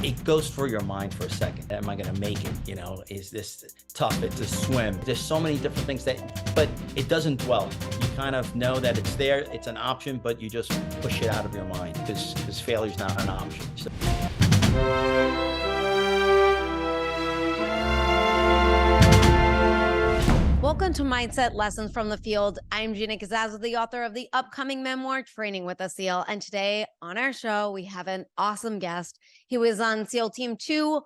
it goes through your mind for a second. Am I going to make it? Is this tough? It's a swim. There's so many different things but it doesn't dwell. You kind of know that it's there. It's an option, but you just push it out of your mind because failure is not an option. So. Welcome to Mindset Lessons from the Field. I'm Gina Kazaza, the author of the upcoming memoir, Training with a SEAL. And today on our show, we have an awesome guest. He was on SEAL Team 2,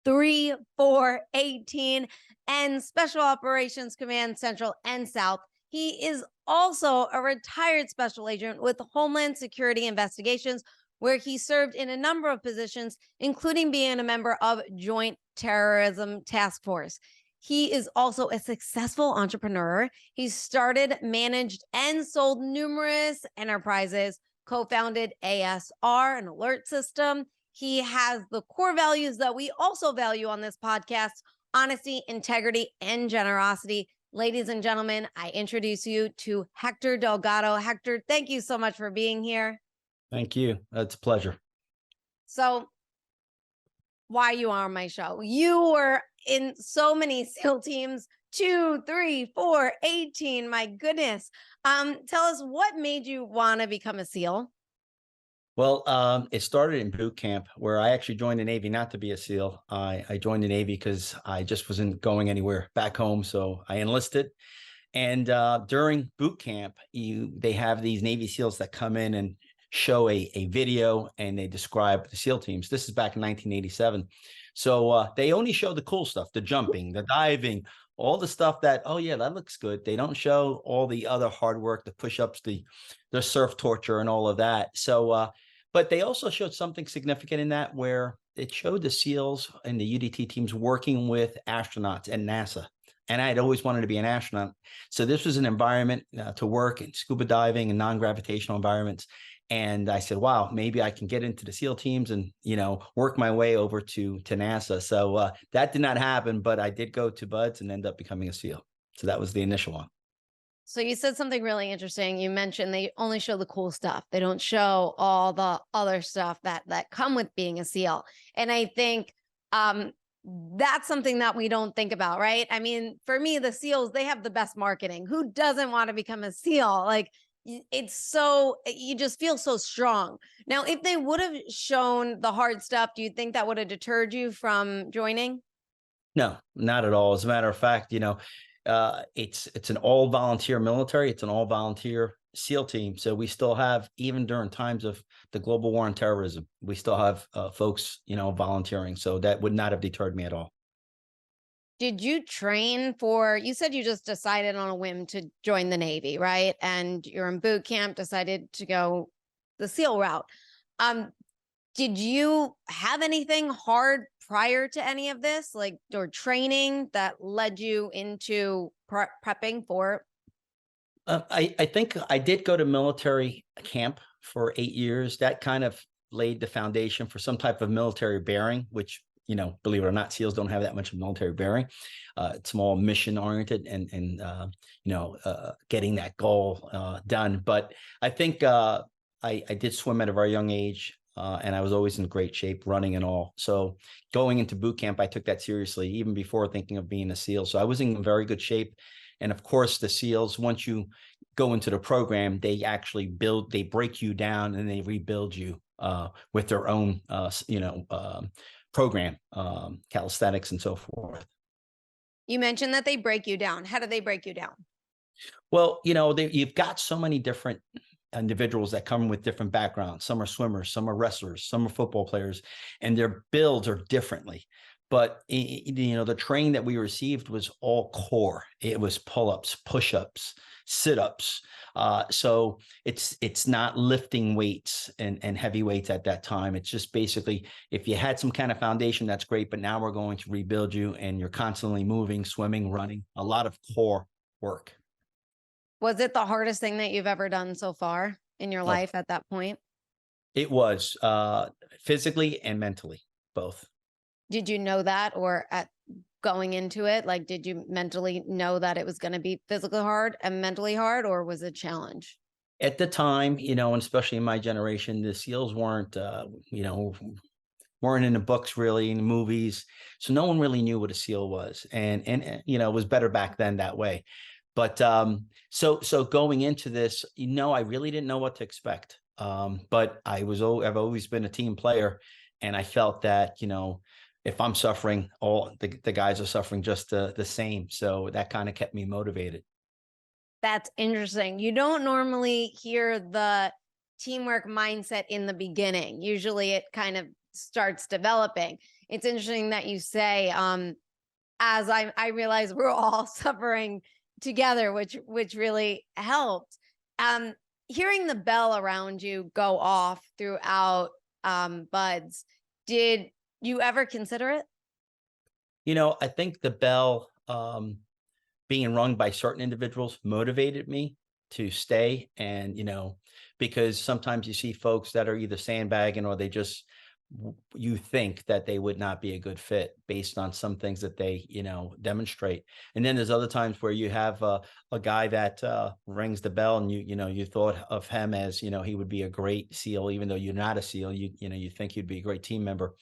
3, 4, 18, and Special Operations Command Central and South. He is also a retired special agent with Homeland Security Investigations, where he served in a number of positions, including being a member of Joint Terrorism Task Force. He is also a successful entrepreneur. He's started, managed, and sold numerous enterprises, co-founded ASR, an alert system. He has the core values that we also value on this podcast: honesty, integrity, and generosity. Ladies and gentlemen, I introduce you to Hector Delgado. Hector, thank you so much for being here. Thank you. It's a pleasure. So, why you are on my show? You were in so many SEAL teams, 2, 3, 4, 18. My goodness. Tell us, what made you want to become a SEAL? Well, it started in boot camp, where I actually joined the Navy not to be a SEAL. I joined the Navy because I just wasn't going anywhere back home. So I enlisted. And during boot camp, they have these Navy SEALs that come in and show a video, and they describe the SEAL teams. This is back in 1987. So they only show the cool stuff, the jumping, the diving, all the stuff that, oh yeah, that looks good. They don't show all the other hard work, the push-ups, the surf torture and all of that. So, but they also showed something significant in that, where it showed the SEALs and the UDT teams working with astronauts at NASA. And I had always wanted to be an astronaut. So this was an environment to work in scuba diving and non-gravitational environments. And I said, wow, maybe I can get into the SEAL teams and, work my way over to NASA. So that did not happen, but I did go to BUD/S and end up becoming a SEAL. So that was the initial one. So you said something really interesting. You mentioned they only show the cool stuff. They don't show all the other stuff that come with being a SEAL. And I think that's something that we don't think about, right? I mean, for me, the SEALs, they have the best marketing. Who doesn't want to become a SEAL? Like, it's so, you just feel so strong. Now, if they would have shown the hard stuff, do you think that would have deterred you from joining? No, not at all. As a matter of fact, it's an all volunteer military. It's an all volunteer SEAL team. So we still have, even during times of the global war on terrorism, we still have folks, volunteering. So that would not have deterred me at all. Did you train for, you said you just decided on a whim to join the Navy, right? And you're in boot camp, decided to go the SEAL route. Did you have anything hard prior to any of this, like, or training that led you into prepping for? I think I did go to military camp for 8 years. That kind of laid the foundation for some type of military bearing, which, believe it or not, SEALs don't have that much of military bearing. It's more mission oriented and getting that goal done. But I think I did swim at a very young age. And I was always in great shape, running and all. So going into boot camp, I took that seriously, even before thinking of being a SEAL. So I was in very good shape. And of course, the SEALs, once you go into the program, they actually they break you down and they rebuild you with their own, program, calisthenics and so forth. You mentioned that they break you down. How do they break you down? Well, you've got so many different individuals that come with different backgrounds. Some are swimmers, some are wrestlers, some are football players, and their builds are differently. But the training that we received was all core. It was pull-ups, push-ups, sit-ups. So it's not lifting weights and heavy weights at that time. It's just basically, if you had some kind of foundation, that's great. But now we're going to rebuild you, and you're constantly moving, swimming, running, a lot of core work. Was it the hardest thing that you've ever done so far in your life at that point? It was physically and mentally, both. Did you know that, or at going into it, like, did you mentally know that it was going to be physically hard and mentally hard, or was it a challenge? At the time, and especially in my generation, the SEALs weren't, weren't in the books really, in the movies. So no one really knew what a SEAL was. And you know, it was better back then that way. But so going into this, you know, I really didn't know what to expect. But I've always been a team player, and I felt that, you know, if I'm suffering, all the guys are suffering just the same. So that kind of kept me motivated. That's interesting. You don't normally hear the teamwork mindset in the beginning. Usually it kind of starts developing. It's interesting that you say, as I realize we're all suffering together, which really helped. Um, Hearing the bell around you go off throughout buds, did you ever consider it? You know, I think the bell being rung by certain individuals motivated me to stay. And, you know, because sometimes you see folks that are either sandbagging or they just, you think that they would not be a good fit based on some things that they, you know, demonstrate. And then there's other times where you have a guy that rings the bell, and you know, you thought of him as, you know, he would be a great SEAL, even though you're not a SEAL. You know, you think you'd be a great team member,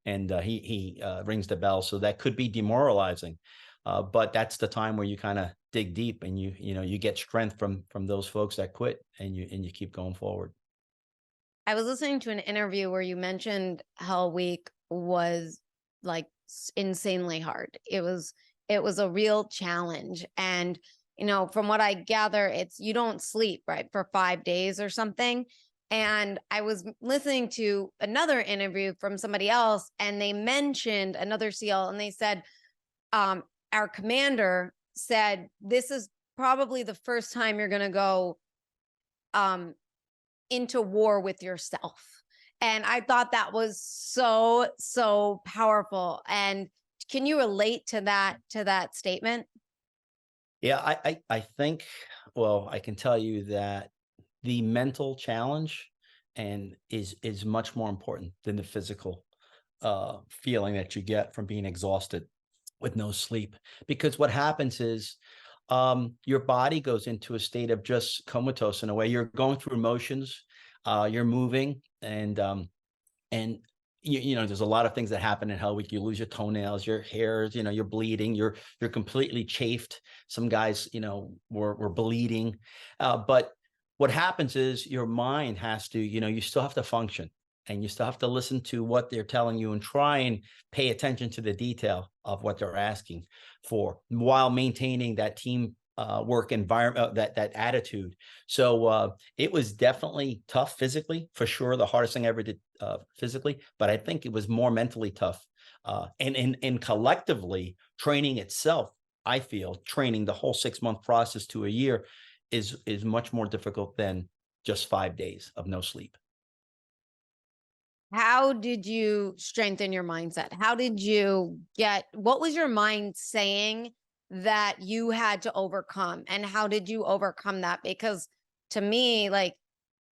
and he rings the bell. So that could be demoralizing. But that's the time where you kind of dig deep, and you know, you get strength from those folks that quit, and you keep going forward. I was listening to an interview where you mentioned Hell Week was like insanely hard. It was a real challenge. And you know, from what I gather, it's you don't sleep, right, for 5 days or something. And I was listening to another interview from somebody else, and they mentioned another SEAL, and they said, um, our commander said, this is probably the first time you're gonna go um into war with yourself. And I thought that was so, so powerful. And can you relate to that statement? Yeah, I think, well, I can tell you that the mental challenge and is much more important than the physical feeling that you get from being exhausted with no sleep. Because what happens is, your body goes into a state of just comatose in a way. You're going through emotions, you're moving, and you know, there's a lot of things that happen in Hell Week. You lose your toenails, your hairs, you know, you're bleeding, you're completely chafed. Some guys, you know, were bleeding. But what happens is your mind has to, you know, you still have to function, and you still have to listen to what they're telling you and try and pay attention to the detail of what they're asking for, while maintaining that team work environment, that attitude. So it was definitely tough physically, for sure, the hardest thing I ever did physically, but I think it was more mentally tough. And collectively, training itself, I feel training the whole 6 month process to a year is much more difficult than just 5 days of no sleep. How did you strengthen your mindset? How did you get, what was your mind saying that you had to overcome? And how did you overcome that? Because to me, like,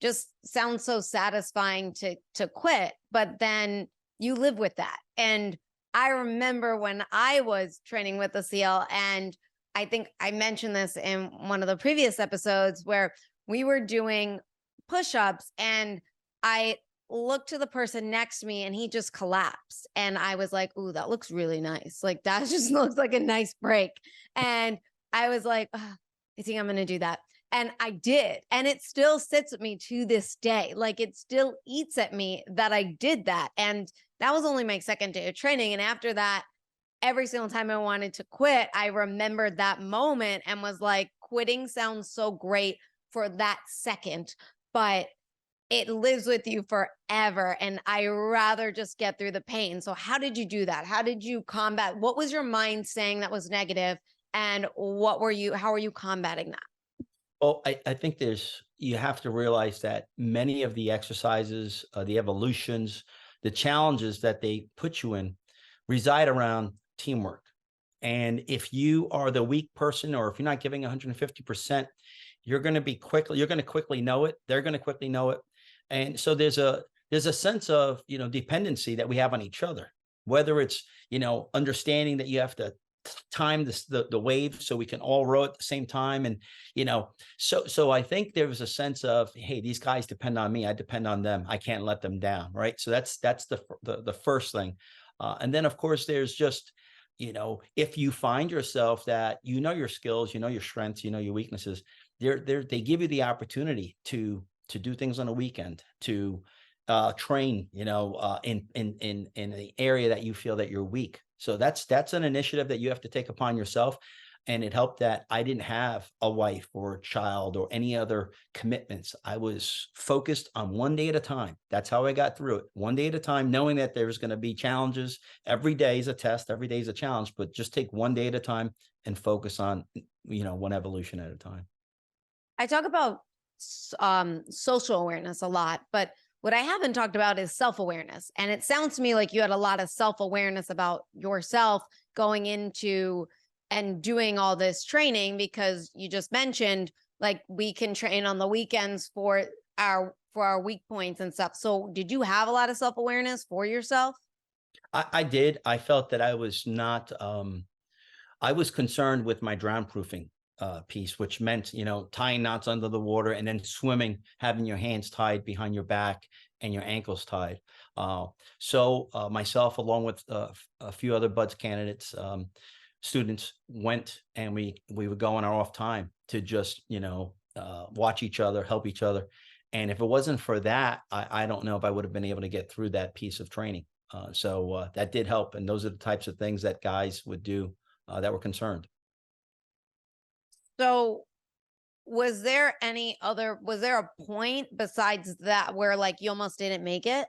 just sounds so satisfying to quit, but then you live with that. And I remember when I was training with the SEAL, and I think I mentioned this in one of the previous episodes, where we were doing push-ups, and I looked to the person next to me, and he just collapsed, and I was like, ooh, that looks really nice, like that just looks like a nice break. And I was like, "Ugh, I think I'm gonna do that." And I did. And it still sits with me to this day. Like, it still eats at me that I did that. And that was only my second day of training. And after that, every single time I wanted to quit, I remembered that moment and was like, quitting sounds so great for that second, but it lives with you forever. And I rather just get through the pain. So how did you do that? How did you combat? What was your mind saying that was negative? And how were you combating that? Well, I think you have to realize that many of the exercises, the evolutions, the challenges that they put you in reside around teamwork. And if you are the weak person, or if you're not giving 150%, you're going to quickly know it. They're going to quickly know it. And so there's a sense of, you know, dependency that we have on each other, whether it's, you know, understanding that you have to time the wave so we can all row at the same time. And so I think there was a sense of, hey, these guys depend on me, I depend on them, I can't let them down, right? So that's the first thing. And then of course there's just, if you find yourself that your skills, your strengths, your weaknesses, they give you the opportunity to do things on a weekend, to train, in the area that you feel that you're weak. So that's an initiative that you have to take upon yourself. And it helped that I didn't have a wife or a child or any other commitments. I was focused on one day at a time. That's how I got through it. One day at a time, knowing that there was going to be challenges. Every day is a test. Every day is a challenge, but just take one day at a time and focus on, one evolution at a time. I talk about social awareness a lot, but what I haven't talked about is self-awareness. And it sounds to me like you had a lot of self-awareness about yourself going into and doing all this training, because you just mentioned like we can train on the weekends for our weak points and stuff. So did you have a lot of self-awareness for yourself? I did. I felt that I was not, I was concerned with my drown proofing piece, which meant, tying knots under the water and then swimming, having your hands tied behind your back and your ankles tied. So myself, along with a few other BUDS candidates, students, went and we would go on our off time to just, watch each other, help each other. And if it wasn't for that, I don't know if I would have been able to get through that piece of training. So that did help. And those are the types of things that guys would do that were concerned. So was there a point besides that where like you almost didn't make it?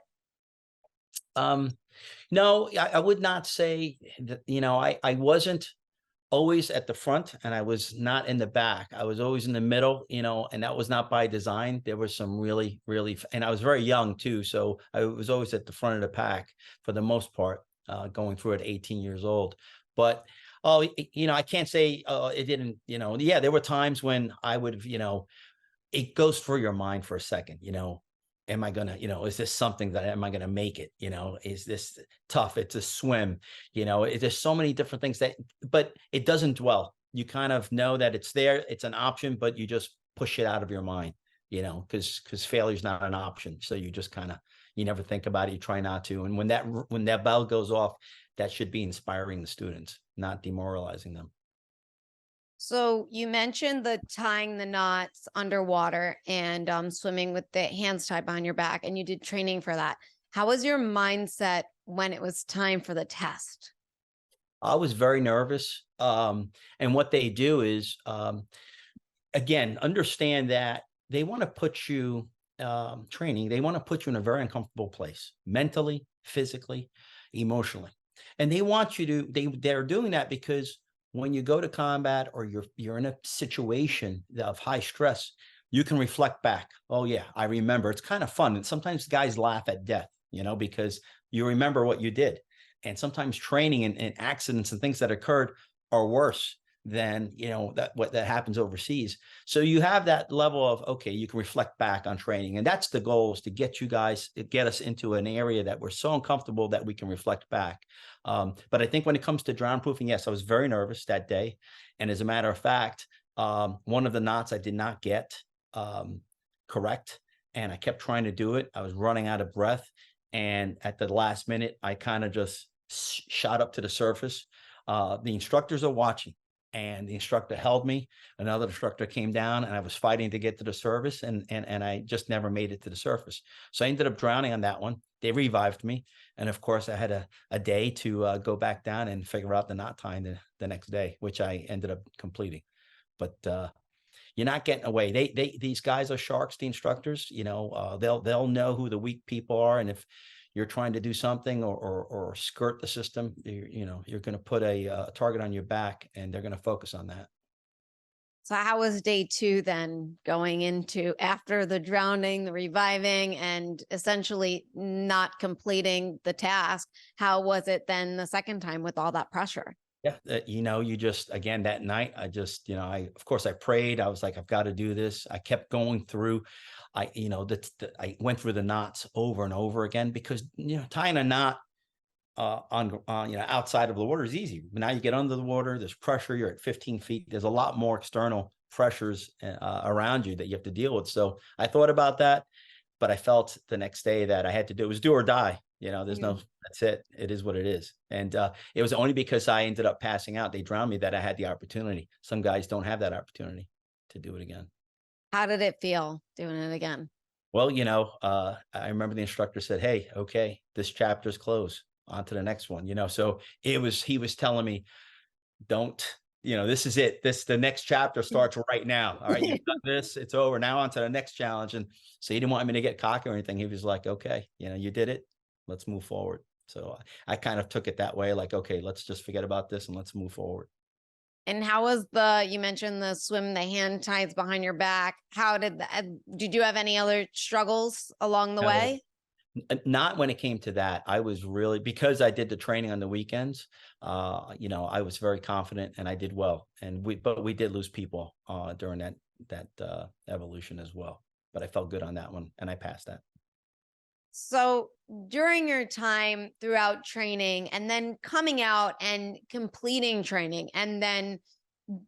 Um, no, I would not say that, I wasn't always at the front and I was not in the back. I was always in the middle, and that was not by design. There was some really, really, and I was very young too. So I was always at the front of the pack for the most part, going through at 18 years old. But, oh, I can't say it didn't, yeah, there were times when I would, it goes through your mind for a second, am I gonna, is this something that, am I gonna make it? Is this tough? It's a swim, there's so many different things but it doesn't dwell. You kind of know that it's there, it's an option, but you just push it out of your mind, because failure is not an option. So you just kind of, you never think about it, you try not to. And when that bell goes off, that should be inspiring the students, not demoralizing them. So you mentioned the tying the knots underwater and swimming with the hands tied behind your back, and you did training for that. How was your mindset when it was time for the test? I was very nervous. And what they do is, again, understand that they want to put you, training, they want to put you in a very uncomfortable place, mentally, physically, emotionally. And they want you to, they're doing that because when you go to combat or you're in a situation of high stress, you can reflect back. Oh yeah, I remember. It's kind of fun. And sometimes guys laugh at death, because you remember what you did. And sometimes training and accidents and things that occurred are worse than, what that happens overseas. So you have that level of, okay, you can reflect back on training. And that's the goal, is to get you guys, get us into an area that we're so uncomfortable that we can reflect back. But I think when it comes to drown proofing, yes, I was very nervous that day. And as a matter of fact, one of the knots I did not get correct. And I kept trying to do it. I was running out of breath. And at the last minute, I kind of just shot up to the surface. The instructors are watching, and the instructor held me. Another instructor came down, and I was fighting to get to the surface, and I just never made it to the surface. So I ended up drowning on that one. They revived me. And of course, I had a day to go back down and figure out the knot tying the next day, which I ended up completing. But you're not getting away. These guys are sharks, the instructors. They'll know who the weak people are, and if you're trying to do something or skirt the system, you're going to put a target on your back, and they're going to focus on that. So how was day two then, going into after the drowning, the reviving, and essentially not completing the task? How was it then the second time with all that pressure? Yeah, you just, again, that night, I just, of course I prayed. I was like, I've got to do this. I kept going through. I went through the knots over and over again, because, tying a knot, outside of the water is easy. But now you get under the water, there's pressure, you're at 15 feet. There's a lot more external pressures around you that you have to deal with. So I thought about that, but I felt the next day that I had to do it was do or die. There's no, that's it. It is what it is. And it was only because I ended up passing out. They drowned me that I had the opportunity. Some guys don't have that opportunity to do it again. How did it feel doing it again? Well, I remember the instructor said, "Hey, okay, this chapter's closed. On to the next one." So he was telling me, "Don't, this is it. The next chapter starts right now. All right, you've done this, it's over. Now on to the next challenge." And so he didn't want me to get cocky or anything. He was like, "Okay, you did it. Let's move forward." So I kind of took it that way, like, okay, let's just forget about this and let's move forward. And how was you mentioned the swim, the hand tides behind your back. How did you have any other struggles along the No, way? not when it came to that. I was really, because I did the training on the weekends, I was very confident and I did well. But we did lose people during that evolution as well. But I felt good on that one and I passed that. So during your time throughout training and then coming out and completing training and then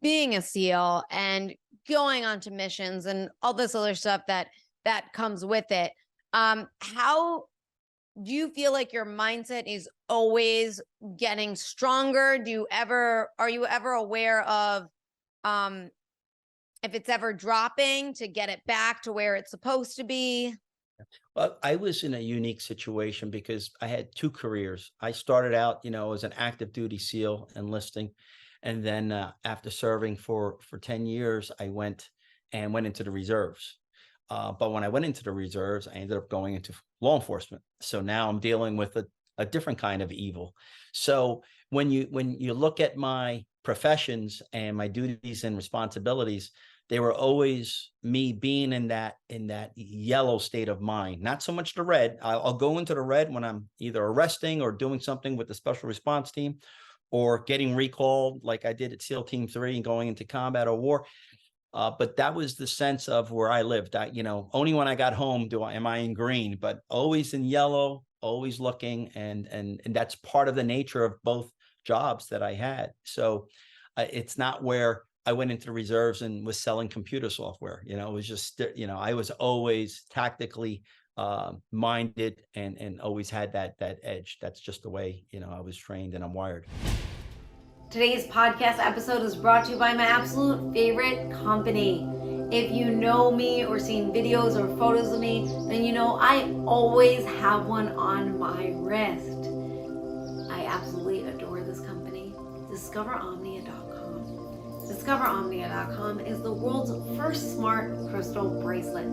being a SEAL and going on to missions and all this other stuff that comes with it, how do you feel like your mindset is always getting stronger? Are you ever aware of um if it's ever dropping to get it back to where it's supposed to be? Well, I was in a unique situation because I had two careers. I started out, as an active duty SEAL enlisting. And then after serving for 10 years, I went into the reserves. But when I went into the reserves, I ended up going into law enforcement. So now I'm dealing with a different kind of evil. So when you look at my professions and my duties and responsibilities, they were always me being in that yellow state of mind, not so much the red. I'll go into the red when I'm either arresting or doing something with the special response team or getting recalled like I did at SEAL Team 3 and going into combat or war. But that was the sense of where I lived. Only when I got home am I in green, but always in yellow, always looking. And that's part of the nature of both jobs that I had. So it's not where I went into the reserves and was selling computer software. It was just, I was always tactically minded and always had that edge. That's just the way, I was trained and I'm wired. Today's podcast episode is brought to you by my absolute favorite company. If you know me or seen videos or photos of me, then you know I always have one on my wrist. I absolutely adore this company, DiscoverOmnia.com. DiscoverOmnia.com is the world's first smart crystal bracelet.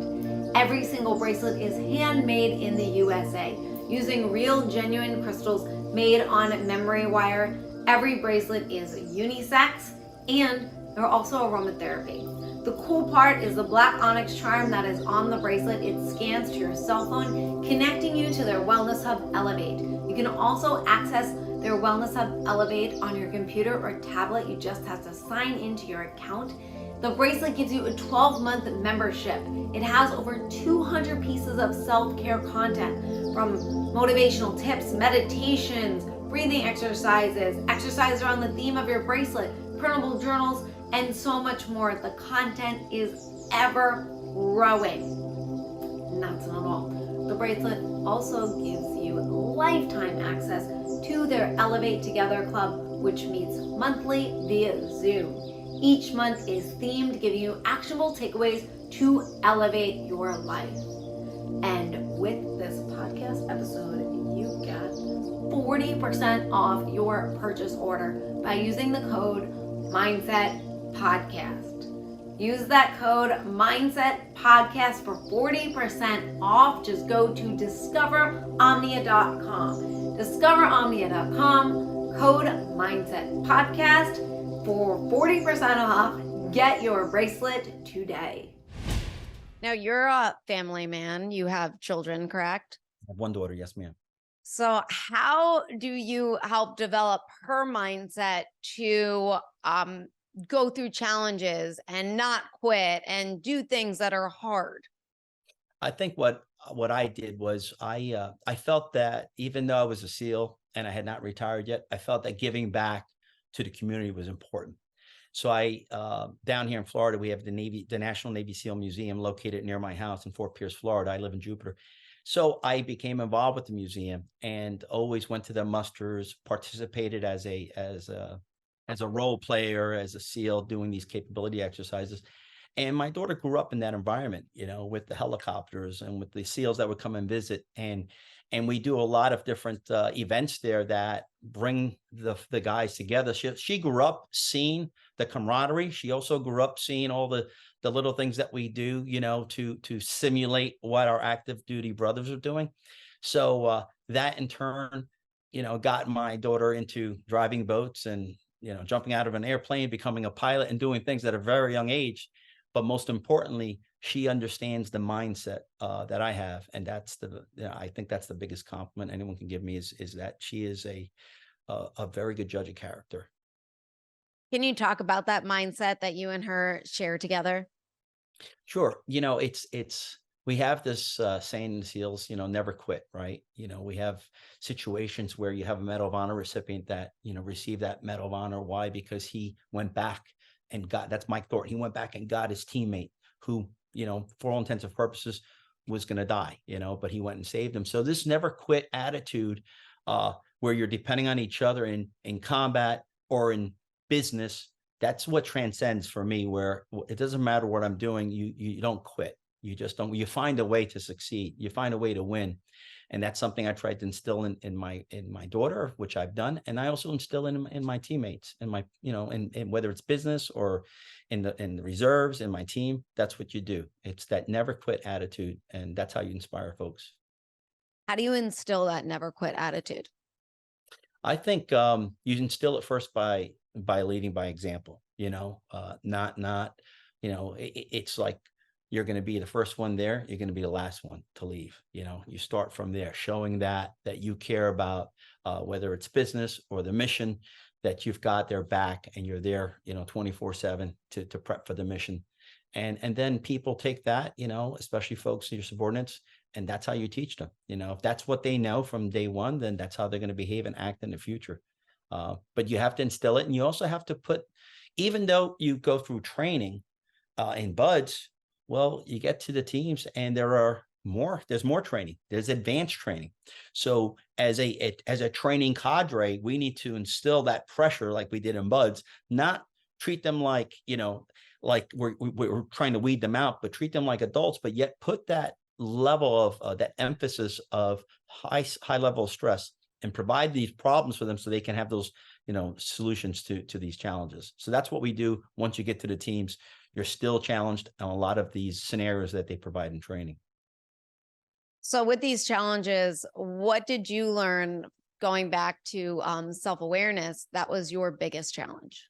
Every single bracelet is handmade in the USA using real genuine crystals made on memory wire. Every bracelet is unisex and they're also aromatherapy. The cool part is the black onyx charm that is on the bracelet. It scans to your cell phone, connecting you to their Wellness Hub Elevate. You can also access their Wellness Hub Elevate on your computer or tablet. You just have to sign into your account. The bracelet gives you a 12-month membership. It has over 200 pieces of self-care content, from motivational tips, meditations, breathing exercises around the theme of your bracelet, printable journals, and so much more. The content is ever growing. And that's not all. The bracelet also gives you lifetime access to their Elevate Together Club, which meets monthly via Zoom. Each month is themed, giving you actionable takeaways to elevate your life. And with this podcast episode, you get 40% off your purchase order by using the code MindsetPodcast. Use that code MindsetPodcast for 40% off. Just go to DiscoverOmnia.com. DiscoverOmnia.com, code MindsetPodcast for 40% off. Get your bracelet today. Now, you're a family man. You have children, correct? I have one daughter. Yes, ma'am. So how do you help develop her mindset to go through challenges and not quit and do things that are hard? I think what I did was I felt that even though I was a SEAL and I had not retired yet, I felt that giving back to the community was important. So down here in Florida, we have the National Navy SEAL Museum located near my house in Fort Pierce, Florida. I live in Jupiter. So I became involved with the museum and always went to the musters, participated as a role player, as a SEAL, doing these capability exercises. And my daughter grew up in that environment, with the helicopters and with the SEALs that would come and visit. And we do a lot of different events there that bring the guys together. She grew up seeing the camaraderie. She also grew up seeing all the little things that we do, to simulate what our active duty brothers are doing. So that in turn, got my daughter into driving boats and, jumping out of an airplane, becoming a pilot, and doing things at a very young age. But most importantly, she understands the mindset that I have, and I think that's the biggest compliment anyone can give me is that she is a very good judge of character. Can you talk about that mindset that you and her share together? Sure. We have this saying in the SEALs, never quit, right? We have situations where you have a Medal of Honor recipient that, received that Medal of Honor. Why? Because he went back and that's Mike Thornton. He went back and got his teammate who, for all intents and purposes was going to die, but he went and saved him. So this never quit attitude, where you're depending on each other in combat or in business, that's what transcends for me, where it doesn't matter what I'm doing. You don't quit. You just don't, you find a way to succeed. You find a way to win. And that's something I tried to instill in my daughter, which I've done. And I also instill in my teammates and and whether it's business or in the reserves, in my team, that's what you do. It's that never quit attitude. And that's how you inspire folks. How do you instill that never quit attitude? I think you instill it first by leading by example, not, it's like you're going to be the first one there. You're going to be the last one to leave. You start from there, showing that you care about whether it's business or the mission, that you've got their back and you're there, 24/7 to prep for the mission. And then people take that, especially folks, your subordinates, and that's how you teach them. If that's what they know from day one, then that's how they're going to behave and act in the future. But you have to instill it. And you also have to even though you go through training in BUDS, well, you get to the teams and there's more training. There's advanced training. So as a training cadre, we need to instill that pressure like we did in BUDS, not treat them like, like we're trying to weed them out, but treat them like adults, but yet put that level of that emphasis of high level of stress and provide these problems for them so they can have those, solutions to these challenges. So that's what we do. Once you get to the teams, you're still challenged on a lot of these scenarios that they provide in training. So with these challenges, what did you learn going back to self-awareness that was your biggest challenge?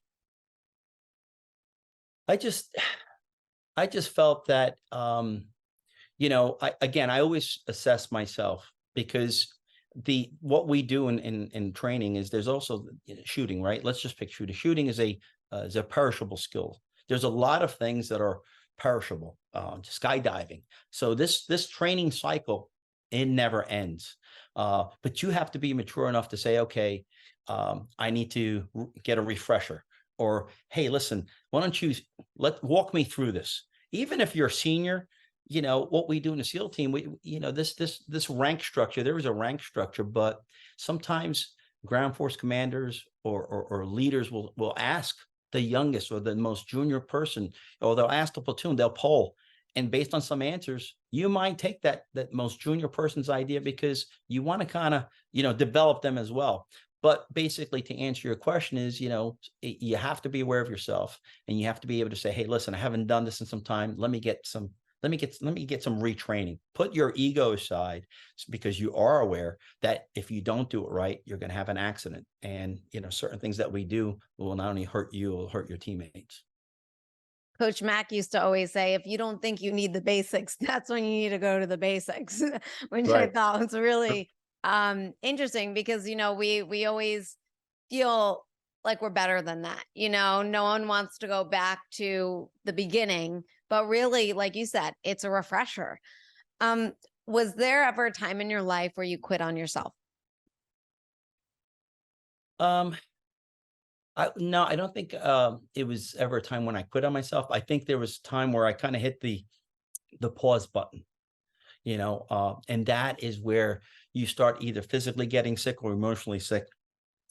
I just felt that, I always assess myself, because what we do in training is there's also shooting, right? Let's just pick shooting. Shooting is a perishable skill. There's a lot of things that are perishable, skydiving. So this training cycle, it never ends. But you have to be mature enough to say, okay, I need to get a refresher, or, hey, listen, why don't you walk me through this? Even if you're a senior, what we do in the SEAL team, this rank structure, there is a rank structure, but sometimes ground force commanders or leaders will ask the youngest or the most junior person, or they'll ask the platoon, they'll poll. And based on some answers, you might take that most junior person's idea because you want to kind of, develop them as well. But basically, to answer your question is, you have to be aware of yourself, and you have to be able to say, hey, listen, I haven't done this in some time. Let me get some retraining. Put your ego aside, because you are aware that if you don't do it right, you're going to have an accident. And, certain things that we do will not only hurt you, will hurt your teammates. Coach Mack used to always say, if you don't think you need the basics, that's when you need to go to the basics, which I Right. thought was really interesting, because, we always feel like we're better than that. No one wants to go back to the beginning, but really, like you said, it's a refresher. Was there ever a time in your life where you quit on yourself? Um, no, I don't think it was ever a time when I quit on myself. I think there was a time where I kind of hit the pause button, and that is where you start either physically getting sick or emotionally sick.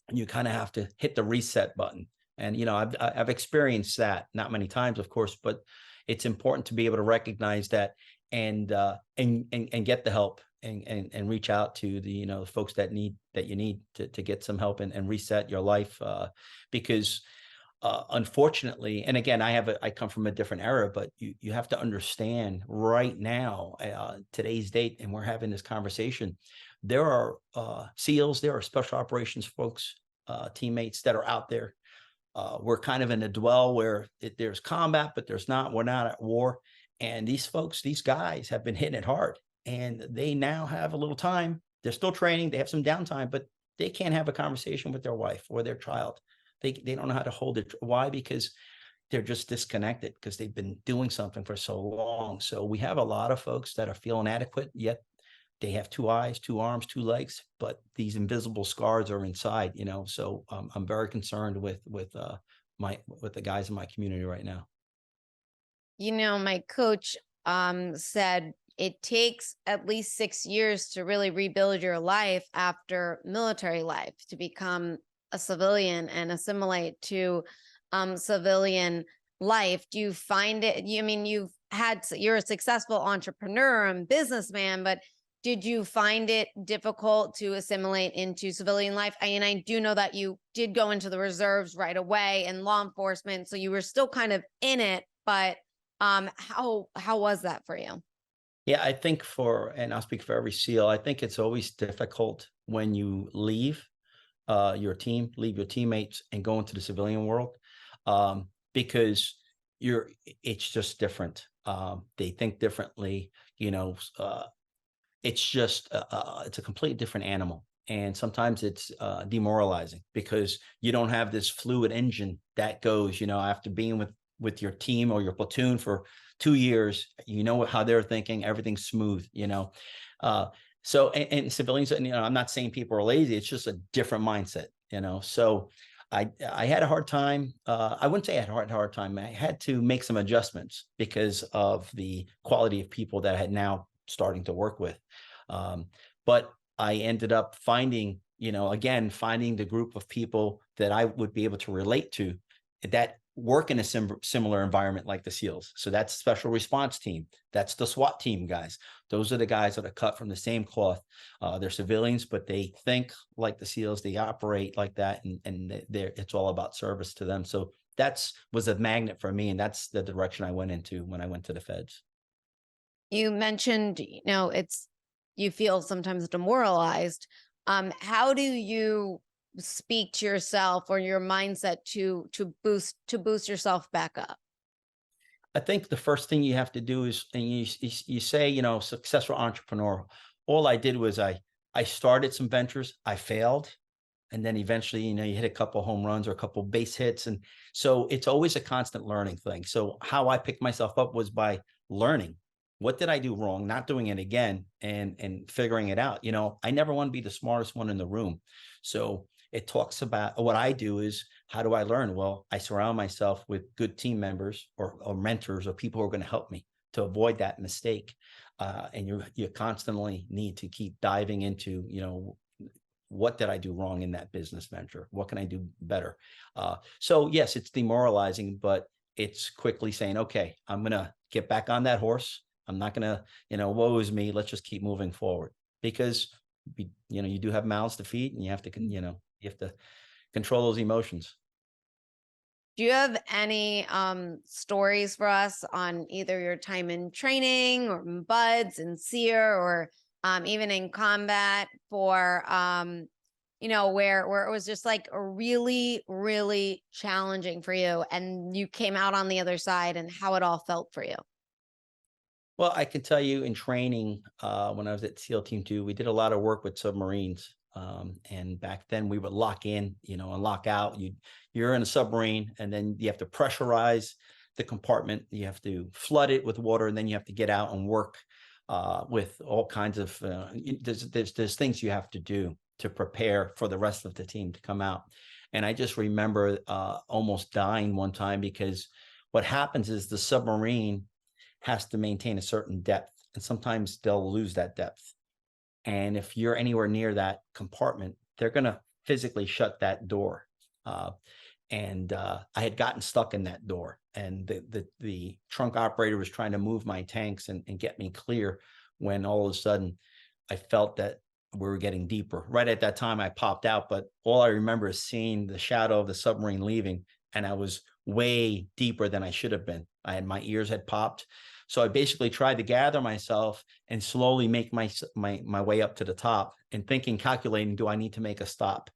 And you kind of have to hit the reset button. And I've experienced that, not many times, of course, but it's important to be able to recognize that and get the help and reach out to the the folks that you need to get some help and reset your life, because unfortunately, and again, I come from a different era, but you have to understand right now, today's date, and we're having this conversation. There are SEALs, there are special operations folks, teammates that are out there. We're kind of in a dwell where there's combat, but we're not at war. And these folks, these guys have been hitting it hard, and they now have a little time. They're still training, they have some downtime, but they can't have a conversation with their wife or their child. They don't know how to hold it. Why? Because they're just disconnected because they've been doing something for so long. So we have a lot of folks that are feeling adequate, yet they have two eyes, two arms, two legs, but these invisible scars are inside, So I'm very concerned with the guys in my community right now. My coach said it takes at least 6 years to really rebuild your life after military life to become a civilian and assimilate to civilian life. Do you find it? I mean, you're a successful entrepreneur and businessman, but did you find it difficult to assimilate into civilian life? And I do know that you did go into the reserves right away and law enforcement, so you were still kind of in it, but how was that for you? Yeah, I think and I'll speak for every SEAL, I think it's always difficult when you leave your team, leave your teammates, and go into the civilian world, because it's just different. They think differently, it's a completely different animal. And sometimes it's demoralizing because you don't have this fluid engine that goes, after being with your team or your platoon for 2 years, how they're thinking, everything's smooth, so, and civilians, and I'm not saying people are lazy, it's just a different mindset, so I had a hard time. I wouldn't say I had a hard time. I had to make some adjustments because of the quality of people that I had now starting to work with. Um, but I ended up finding, again, finding the group of people that I would be able to relate to that work in a similar environment like the SEALs. So that's special response team. That's the SWAT team guys. Those are the guys that are cut from the same cloth. They're civilians, but they think like the SEALs. They operate like that, and it's all about service to them. So that's was a magnet for me, and that's the direction I went into when I went to the feds. You mentioned, you feel sometimes demoralized. How do you speak to yourself or your mindset to boost yourself back up? I think the first thing you have to do is, and you say, successful entrepreneur. All I did was I started some ventures, I failed, and then eventually, you hit a couple home runs or a couple base hits, and so it's always a constant learning thing. So how I picked myself up was by learning. What did I do wrong? Not doing it again, and figuring it out. I never want to be the smartest one in the room. So it talks about what I do is how do I learn? Well, I surround myself with good team members or mentors or people who are going to help me to avoid that mistake. And you constantly need to keep diving into, what did I do wrong in that business venture? What can I do better? So yes, it's demoralizing, but it's quickly saying, okay, I'm going to get back on that horse. I'm not going to, woe is me. Let's just keep moving forward because, you do have mouths to feed, and you have to, you have to control those emotions. Do you have any stories for us on either your time in training or in buds and seer or even in combat for where it was just like really, really challenging for you and you came out on the other side and how it all felt for you? Well, I can tell you in training, when I was at SEAL Team 2, we did a lot of work with submarines. And back then we would lock in, and lock out. You're in a submarine, and then you have to pressurize the compartment. You have to flood it with water, and then you have to get out and work with all kinds of. There's things you have to do. to prepare for the rest of the team to come out. And I just remember almost dying one time because what happens is the submarine has to maintain a certain depth, and sometimes they'll lose that depth. And if you're anywhere near that compartment, they're going to physically shut that door. I had gotten stuck in that door, and the trunk operator was trying to move my tanks and get me clear, when all of a sudden I felt that we were getting deeper. Right at that time, I popped out, but all I remember is seeing the shadow of the submarine leaving, and I was way deeper than I should have been. My ears had popped. So I basically tried to gather myself and slowly make my way up to the top, and thinking, calculating, do I need to make a stop?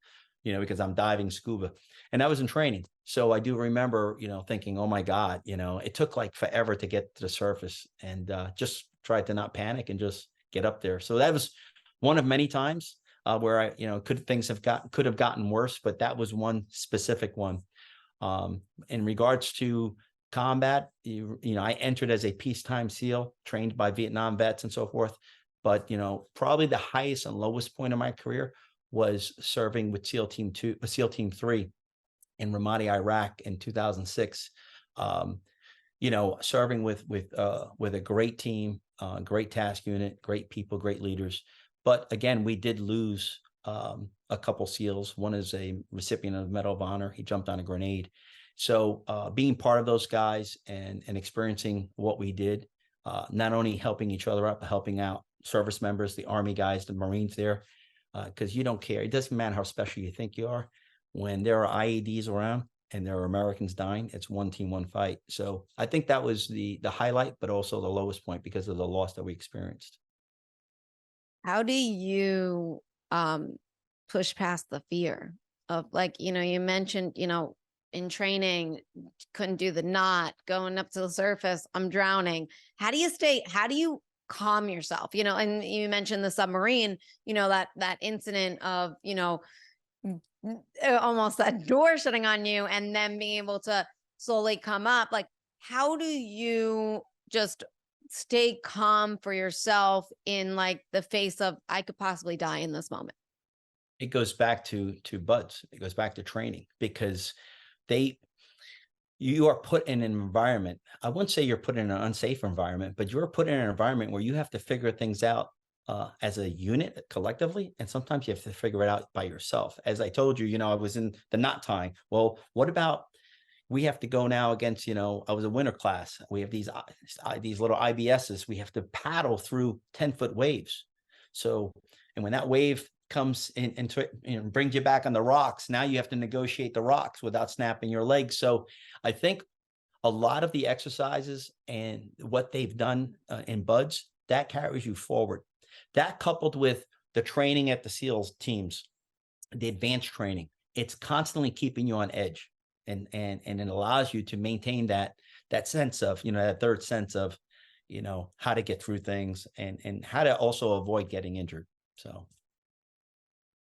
Because I'm diving scuba. And that was in training. So I do remember, thinking, oh my God, it took like forever to get to the surface, and just tried to not panic and just get up there. So that was one of many times where could have gotten worse, but that was one specific one. In regards to combat, I entered as a peacetime SEAL, trained by Vietnam vets and so forth. But probably the highest and lowest point of my career was serving with SEAL Team 3 in Ramadi, Iraq in 2006. Serving with a great team, great task unit, great people, great leaders. But again, we did lose a couple SEALs. One is a recipient of the Medal of Honor. He jumped on a grenade. So being part of those guys and experiencing what we did, not only helping each other out, but helping out service members, the Army guys, the Marines there, because you don't care. It doesn't matter how special you think you are. When there are IEDs around and there are Americans dying, it's one team, one fight. So I think that was the highlight, but also the lowest point because of the loss that we experienced. How do you push past the fear of, like, you mentioned, in training, couldn't do the knot, going up to the surface, I'm drowning. How do you calm yourself? And you mentioned the submarine, that incident of, almost that door shutting on you, and then being able to slowly come up. Like, how do you just stay calm for yourself in, like, the face of, I could possibly die in this moment? It goes back to buds. It goes back to training, because you are put in an environment. I wouldn't say you're put in an unsafe environment, but you're put in an environment where you have to figure things out as a unit collectively. And sometimes you have to figure it out by yourself. As I told you, I was in the knot tying. Well, what about, we have to go now against, I was a winter class. We have these little IBSs. We have to paddle through 10-foot waves. So, and when that wave comes in and brings you back on the rocks, now you have to negotiate the rocks without snapping your legs. So I think a lot of the exercises and what they've done in buds, that carries you forward. That, coupled with the training at the SEALs teams, the advanced training, it's constantly keeping you on edge, and it allows you to maintain that sense of, that third sense of, how to get through things, and how to also avoid getting injured. So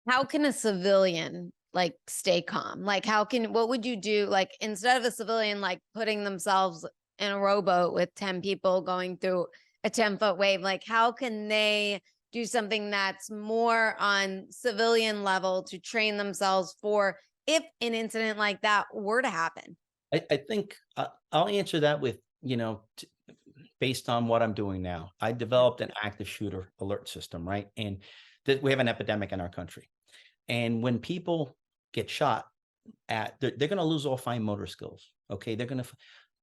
How can a civilian, like, stay calm? Like, what would you do? Like, instead of a civilian, like, putting themselves in a rowboat with 10 people going through a 10-foot wave, like, how can they do something that's more on civilian level to train themselves for if an incident like that were to happen? I think I'll answer that with, based on what I'm doing now. I developed an active shooter alert system, right? And we have an epidemic in our country. And when people get shot at, they're going to lose all fine motor skills. Okay.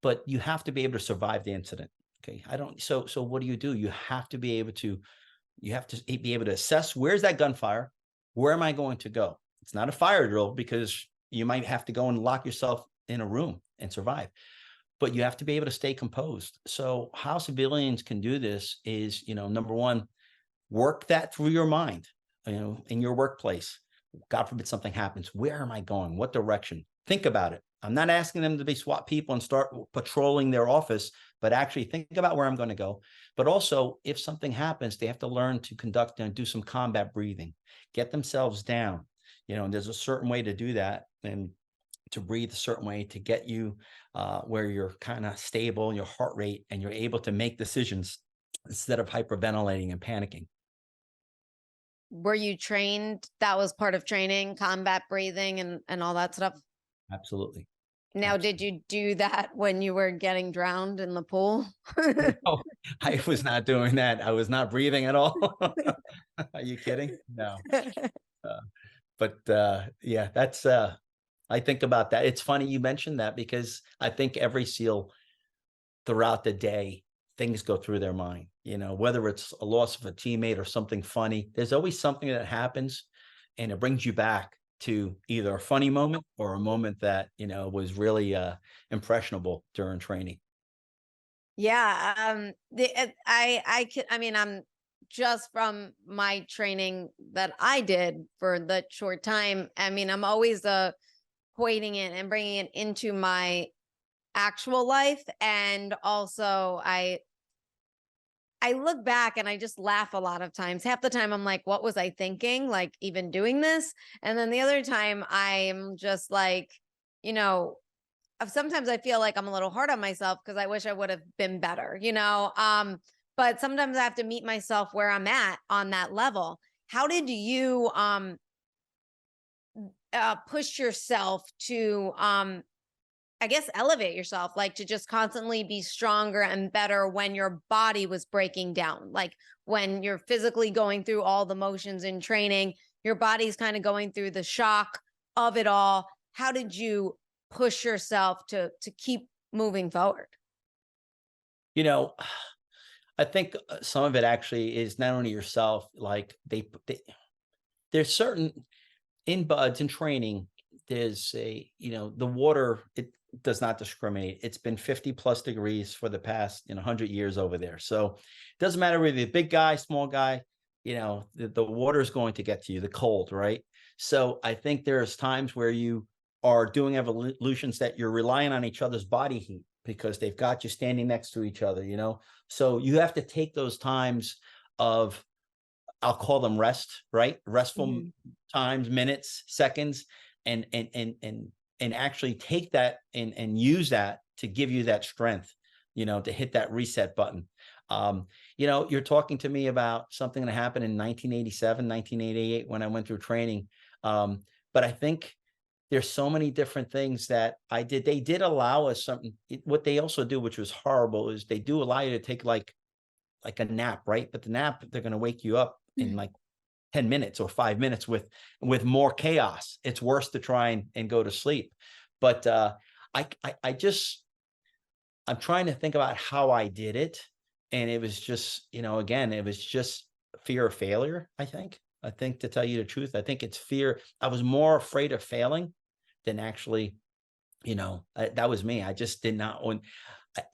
But you have to be able to survive the incident. Okay. So what do? You have to be able to assess, where's that gunfire? Where am I going to go? It's not a fire drill, because you might have to go and lock yourself in a room and survive, but you have to be able to stay composed. So how civilians can do this is, number one, work that through your mind, in your workplace. God forbid something happens. Where am I going? What direction? Think about it. I'm not asking them to be SWAT people and start patrolling their office, but actually think about where I'm going to go. But also, if something happens, they have to learn to conduct and do some combat breathing, get themselves down. There's a certain way to do that, and to breathe a certain way to get you where you're kind of stable in your heart rate, and you're able to make decisions instead of hyperventilating and panicking. were you trained? That was part of training, combat breathing and all that stuff. Absolutely. Now, did Absolutely. you do that when you were getting drowned in the pool? No, I was not doing that. I was not breathing at all. Are you kidding? No. Uh, but yeah, that's I think about that. It's funny you mentioned that because I think every SEAL throughout the day, things go through their mind, whether it's a loss of a teammate or something funny, there's always something that happens and it brings you back to either a funny moment or a moment that, was really impressionable during training. Yeah, I mean, I'm just from my training that I did for the short time. I mean, I'm always equating it and bringing it into my actual life, and also I look back and I just laugh a lot of times. Half the time I'm like, what was I thinking? Like even doing this? And then the other time I'm just like, you know, sometimes I feel like I'm a little hard on myself because I wish I would have been better, but sometimes I have to meet myself where I'm at on that level. How did you push yourself to I guess elevate yourself, like to just constantly be stronger and better when your body was breaking down, like when you're physically going through all the motions in training, your body's kind of going through the shock of it all. How did you push yourself to keep moving forward? You know, I think some of it actually is not only yourself, like there's certain in buds in training, there's the water, it does not discriminate. It's been 50 plus degrees for the past, 100 years over there. So it doesn't matter whether you're a big guy, small guy, the water is going to get to you, the cold, right? So I think there's times where you are doing evolutions that you're relying on each other's body heat because they've got you standing next to each other. So you have to take those times of, I'll call them rest, right? Restful Mhm. times, minutes, seconds, and actually take that and use that to give you that strength, to hit that reset button. You're talking to me about something that happened in 1987, 1988 when I went through training. But I think there's so many different things that I did. They did allow us something. What they also do, which was horrible, is they do allow you to take like a nap, right? But the nap, they're going to wake you up in like 10 minutes or 5 minutes with more chaos. It's worse to try and go to sleep. But I just, I'm trying to think about how I did it. And it was just, again, it was just fear of failure, I think to tell you the truth, I think it's fear. I was more afraid of failing than actually, that was me. I just did not want,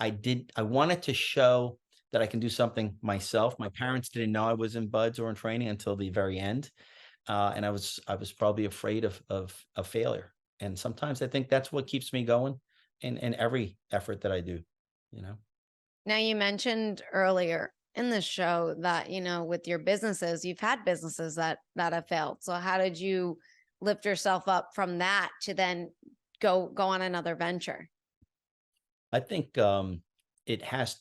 I wanted to show that I can do something myself. My parents didn't know I was in buds or in training until the very end. And I was probably afraid of failure. And sometimes I think that's what keeps me going in every effort that I do, you know. Now, you mentioned earlier in the show that, with your businesses, you've had businesses that have failed. So how did you lift yourself up from that to then go on another venture? I think it has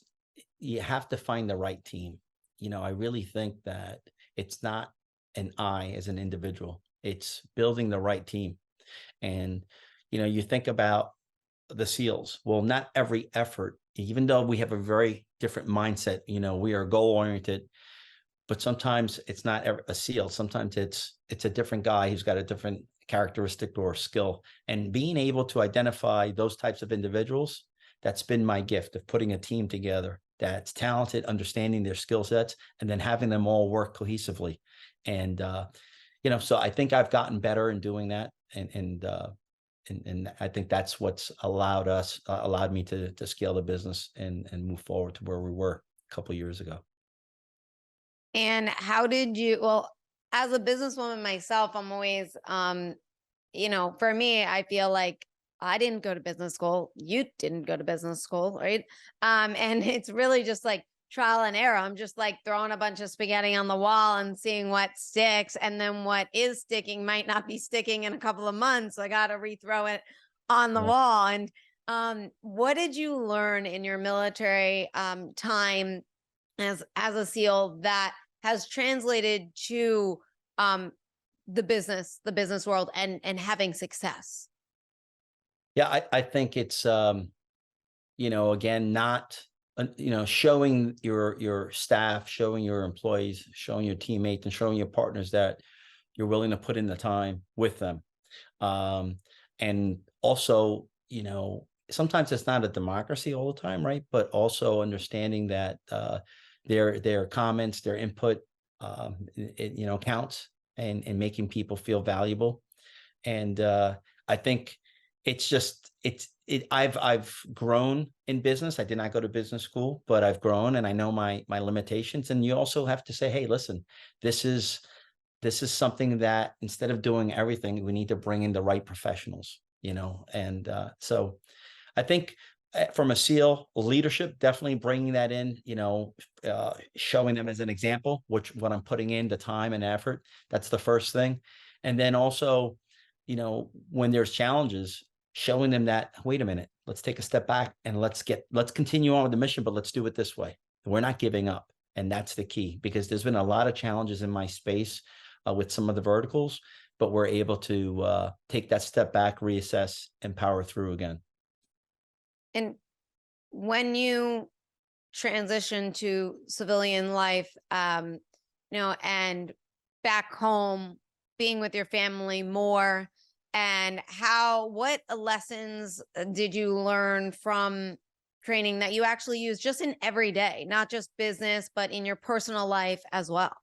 you have to find the right team. I really think that it's not an I as an individual. It's building the right team. And you think about the SEALs. Well, not every effort, even though we have a very different mindset, we are goal oriented, but sometimes it's not a SEAL. Sometimes it's a different guy who's got a different characteristic or skill. And being able to identify those types of individuals, that's been my gift of putting a team together that's talented, understanding their skill sets, and then having them all work cohesively. And so I think I've gotten better in doing that, and I think that's what's allowed me to scale the business and move forward to where we were a couple of years ago. And how did you, well, as a businesswoman myself, I'm always, for me, I feel like I didn't go to business school. You didn't go to business school, right? And it's really just like trial and error. I'm just like throwing a bunch of spaghetti on the wall and seeing what sticks. And then what is sticking might not be sticking in a couple of months. I got to rethrow it on the Yeah. wall. And what did you learn in your military time as a SEAL that has translated to the business world and having success? Yeah, I think it's again, not showing your staff, showing your employees, showing your teammates, and showing your partners that you're willing to put in the time with them. And also, sometimes it's not a democracy all the time, right? But also understanding that their comments, their input, counts, and making people feel valuable. And I think I've grown in business. I did not go to business school, but I've grown and I know my limitations. And you also have to say, hey, listen, this is something that instead of doing everything, we need to bring in the right professionals, and so I think from a SEAL leadership, definitely bringing that in, showing them as an example, what I'm putting in the time and effort. That's the first thing. And then also, when there's challenges, showing them that, wait a minute, let's take a step back and let's continue on with the mission, but let's do it this way. We're not giving up. And that's the key, because there's been a lot of challenges in my space with some of the verticals, but we're able to take that step back, reassess, and power through again. And when you transition to civilian life, and back home, being with your family more, and what lessons did you learn from training that you actually use just in everyday, not just business, but in your personal life as well?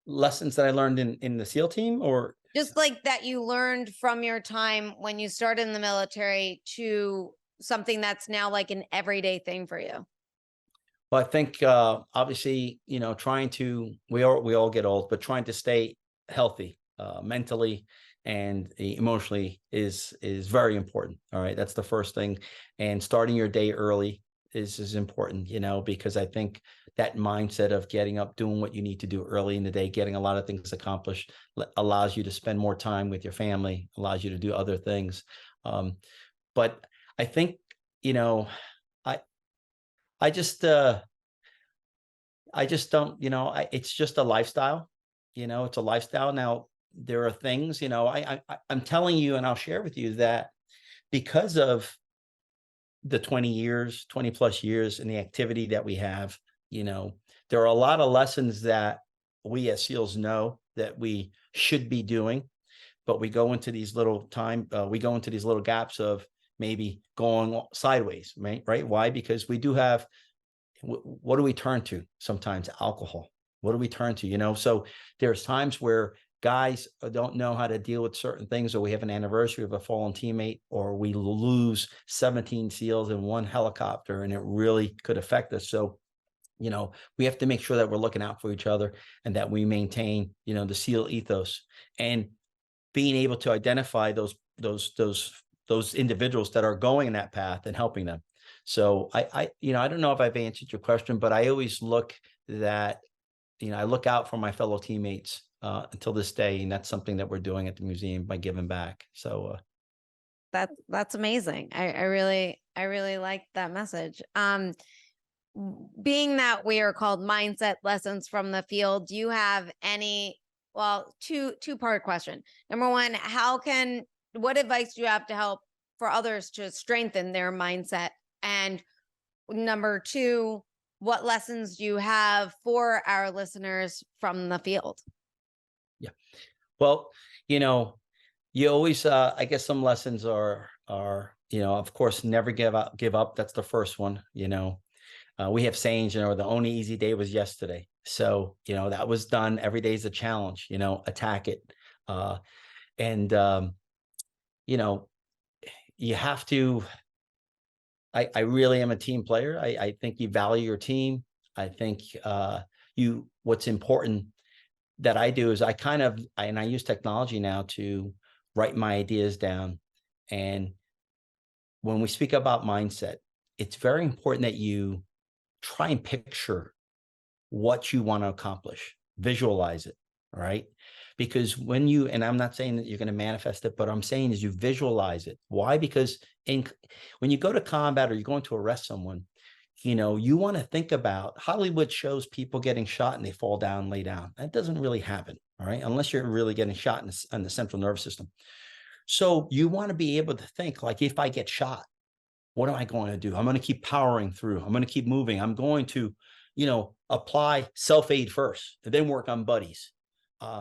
Lessons that I learned in the SEAL team, or Just like that you learned from your time when you started in the military to something that's now like an everyday thing for you. well, I think obviously, we all get old, but trying to stay healthy mentally and emotionally is very important. All right, that's the first thing. And starting your day early is important, because I think that mindset of getting up, doing what you need to do early in the day, getting a lot of things accomplished, allows you to spend more time with your family, allows you to do other things. But I think, I I just don't, it's just a lifestyle, it's a lifestyle. Now, there are things, I'm telling you, and I'll share with you that because of the 20 plus years and the activity that we have, there are a lot of lessons that we as SEALs know that we should be doing, but we go into these little gaps of maybe going sideways, right? Right? Why? Because we do have, what do we turn to sometimes? Alcohol. What do we turn to? So there's times where guys don't know how to deal with certain things, or we have an anniversary of a fallen teammate, or we lose 17 SEALs in one helicopter, and it really could affect us. So, we have to make sure that we're looking out for each other and that we maintain, the SEAL ethos, and being able to identify those individuals that are going in that path and helping them. So I don't know if I've answered your question, but I always look that, I look out for my fellow teammates until this day. And that's something that we're doing at the museum by giving back. So That's amazing. I really like that message. Being that we are called mindset lessons from the field, do you have any, well, two-part question. Number one, what advice do you have to help for others to strengthen their mindset? And number two, what lessons do you have for our listeners from the field? yeah. Well, you always, I guess some lessons are, of course, never give up. That's the first one. We have sayings, the only easy day was yesterday. So, that was done. Every day is a challenge, attack it. And, you have to, I really am a team player. I think you value your team. I think what's important that I do is I use technology now to write my ideas down. And when we speak about mindset, it's very important that you try and picture what you want to accomplish, visualize it, right? Because and I'm not saying that you're going to manifest it, but I'm saying is you visualize it. Why? Because when you go to combat or you're going to arrest someone, you want to think about Hollywood shows people getting shot and they fall down, lay down. That doesn't really happen. All right. Unless you're really getting shot in the central nervous system. So you want to be able to think like, if I get shot, what am I going to do? I'm going to keep powering through. I'm going to keep moving. I'm going to, apply self-aid first and then work on buddies.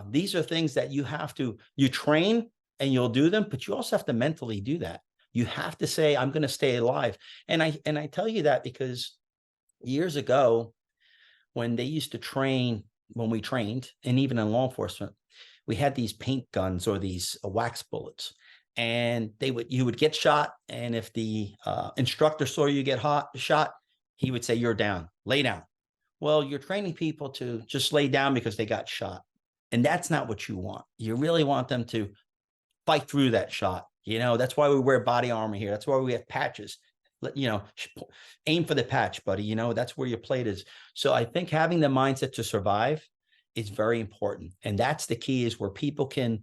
These are things that you train and you'll do them, but you also have to mentally do that. You have to say, I'm going to stay alive. And I tell you that because years ago, when they used to train, when we trained, and even in law enforcement, we had these paint guns or these wax bullets, and you would get shot. And if the instructor saw you get shot, he would say, "You're down, lay down." Well, you're training people to just lay down because they got shot. And that's not what you want. You really want them to fight through that shot. That's why we wear body armor here. That's why we have patches. Aim for the patch, buddy. That's where your plate is. So I think having the mindset to survive is very important. And that's the key, is where people can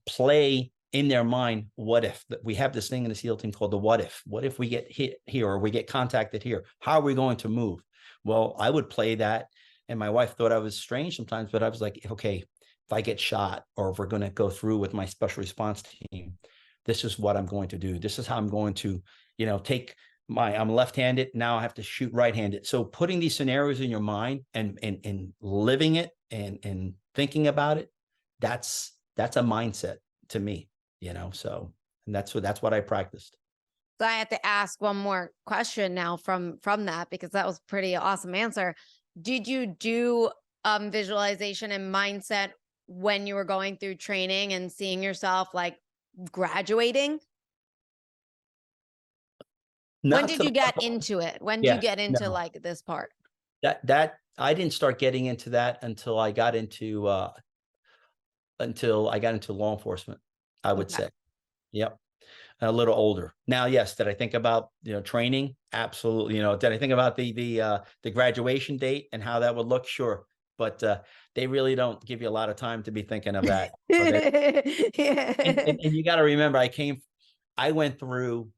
play in their mind, what if. We have this thing in the SEAL team called the what if. What if we get hit here or we get contacted here? How are we going to move? Well, I would play that. And my wife thought I was strange sometimes, but I was like, okay, if I get shot or if we're going to go through with my special response team, this is what I'm going to do. This is how I'm going to, I'm left-handed. Now I have to shoot right-handed. So putting these scenarios in your mind and living it and thinking about it, that's a mindset to me, so, and that's what I practiced. So I have to ask one more question now from that, because that was a pretty awesome answer. Did you do visualization and mindset when you were going through training and seeing yourself like graduating? When did you get into it? When did you get into like this part? That I didn't start getting into that until I got into law enforcement, I would say. Yep. A little older. Now, yes, did I think about, training? Absolutely. Did I think about the graduation date and how that would look? Sure. But they really don't give you a lot of time to be thinking of that. And you got to remember, I went through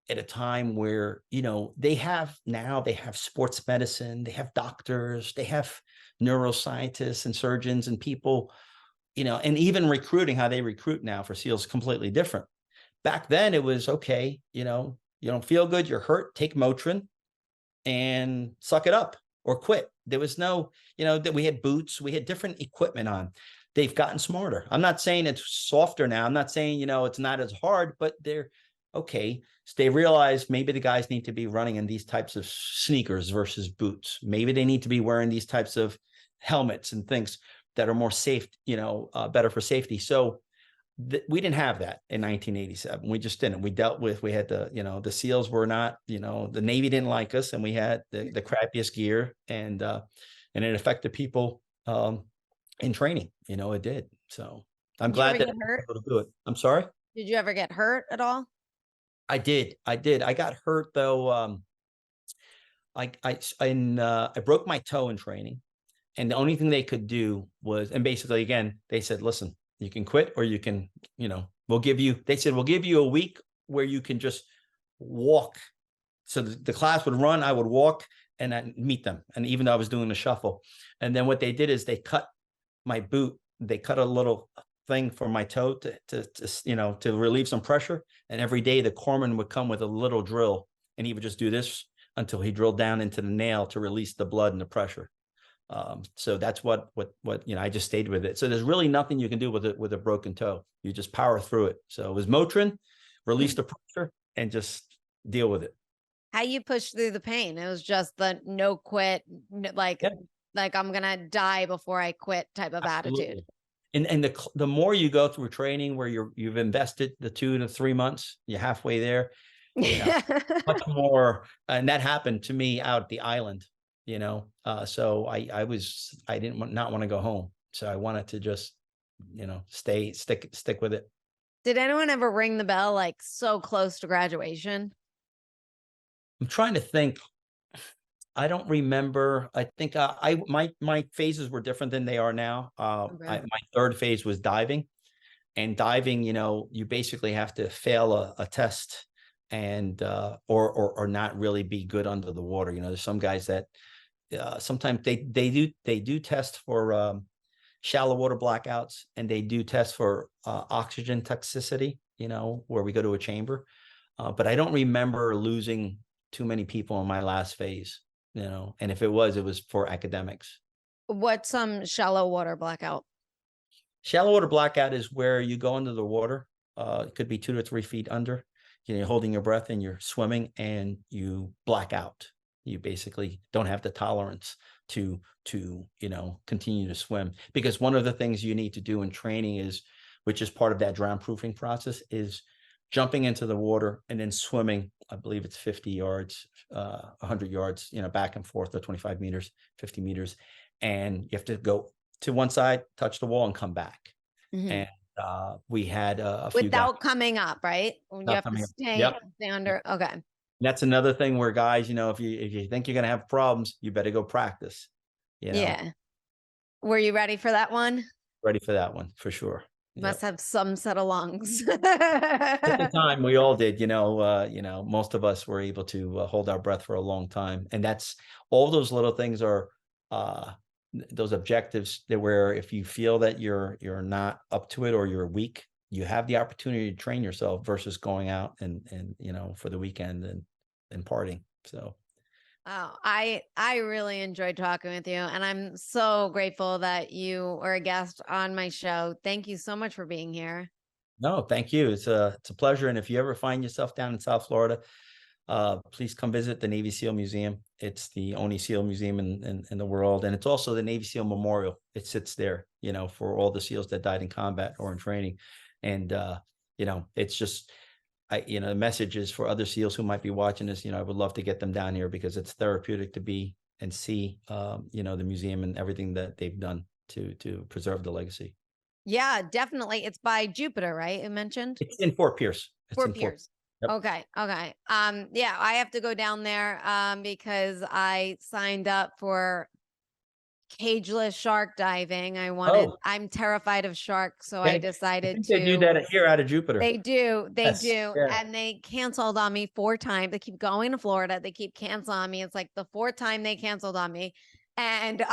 at a time where, they have sports medicine, they have doctors, they have neuroscientists and surgeons and people, and even recruiting, how they recruit now for SEALs is completely different. Back then it was, okay, you don't feel good, you're hurt, take Motrin and suck it up or quit. There was no, that we had boots, we had different equipment on. They've gotten smarter. I'm not saying it's softer now. I'm not saying, it's not as hard, but they're okay. So they realize maybe the guys need to be running in these types of sneakers versus boots. Maybe they need to be wearing these types of helmets and things that are more safe, better for safety. So we didn't have that in 1987. We just didn't. We had the SEALs were not, the Navy didn't like us, and we had the crappiest gear, and it affected people in training. It did. So I'm glad that I was able to do it. I'm sorry. Did you ever get hurt at all? I did. I got hurt though. I broke my toe in training, and the only thing they could do was, and basically again, they said, listen, you can quit or you can, we'll give you a week where you can just walk. So the class would run, I would walk and I'd meet them. And even though I was doing the shuffle, and then what they did is they cut my boot. They cut a little thing for my toe to relieve some pressure. And every day the corpsman would come with a little drill, and he would just do this until he drilled down into the nail to release the blood and the pressure. So that's what I just stayed with it. So there's really nothing you can do with a broken toe. You just power through it. So it was Motrin, release the pressure, and just deal with it. How you push through the pain? It was just the no quit, like I'm gonna die before I quit type of attitude. And the more you go through training where you've invested the 2 to 3 months, you're halfway there. Much more, and that happened to me out at the island. So I didn't not want to go home. So I wanted to just, stick with it. Did anyone ever ring the bell like so close to graduation? I'm trying to think. I don't remember. I think my phases were different than they are now. My third phase was diving, and diving, you basically have to fail a test and or not really be good under the water. There's some guys that sometimes they do test for shallow water blackouts, and they do test for oxygen toxicity, where we go to a chamber. But I don't remember losing too many people in my last phase, and if it was for academics. What's some shallow water blackout? Shallow water blackout is where you go under the water. It could be 2 to 3 feet under. You're holding your breath and you're swimming and you black out. You basically don't have the tolerance to continue to swim, because one of the things you need to do in training is, which is part of that drown proofing process, is jumping into the water and then swimming. I believe it's 50 yards, 100 yards, back and forth, or 25 meters, 50 meters. And you have to go to one side, touch the wall, and come back. And we had a few without guys, coming up, right? When you have to stay under. Okay. That's another thing where guys, if you think you're going to have problems, you better go practice. Yeah. Were you ready for that one? Ready for that one, for sure. Must have some set of lungs. At the time, we all did. Most of us were able to hold our breath for a long time, and that's all those little things are those objectives that where if you feel that you're not up to it or you're weak, you have the opportunity to train yourself versus going out and for the weekend and partying. So I really enjoyed talking with you, and I'm so grateful that you were a guest on my show. Thank you so much for being here. No, thank you. It's a pleasure. And if you ever find yourself down in South Florida, please come visit the Navy SEAL Museum. It's the only SEAL museum in the world. And it's also the Navy SEAL Memorial. It sits there, for all the SEALs that died in combat or in training. And, it's just, the message is for other SEALs who might be watching this, I would love to get them down here because it's therapeutic to be and see, the museum and everything that they've done to preserve the legacy. Yeah, definitely. It's by Jupiter, right? You mentioned It's in Fort Pierce. Fort Pierce. Yep. Okay. Yeah, I have to go down there because I signed up for cageless shark diving. I'm terrified of sharks, so I decided They do that here out of Jupiter. They do. Yes, Yeah. yeah. And they canceled on me 4 times. They keep going to Florida. They keep canceling on me. It's like the 4th time they canceled on me. And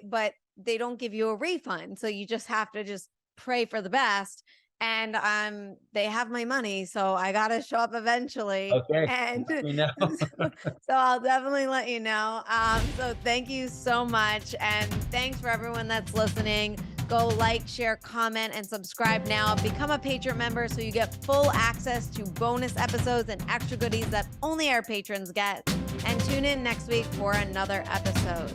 but they don't give you a refund. So you just have to just pray for the best. And they have my money, so I gotta show up eventually. Okay. And Let me know. so I'll definitely let you know. So thank you so much, and thanks for everyone that's listening. Go like, share, comment, and subscribe now. Become a Patreon member so you get full access to bonus episodes and extra goodies that only our patrons get. And tune in next week for another episode.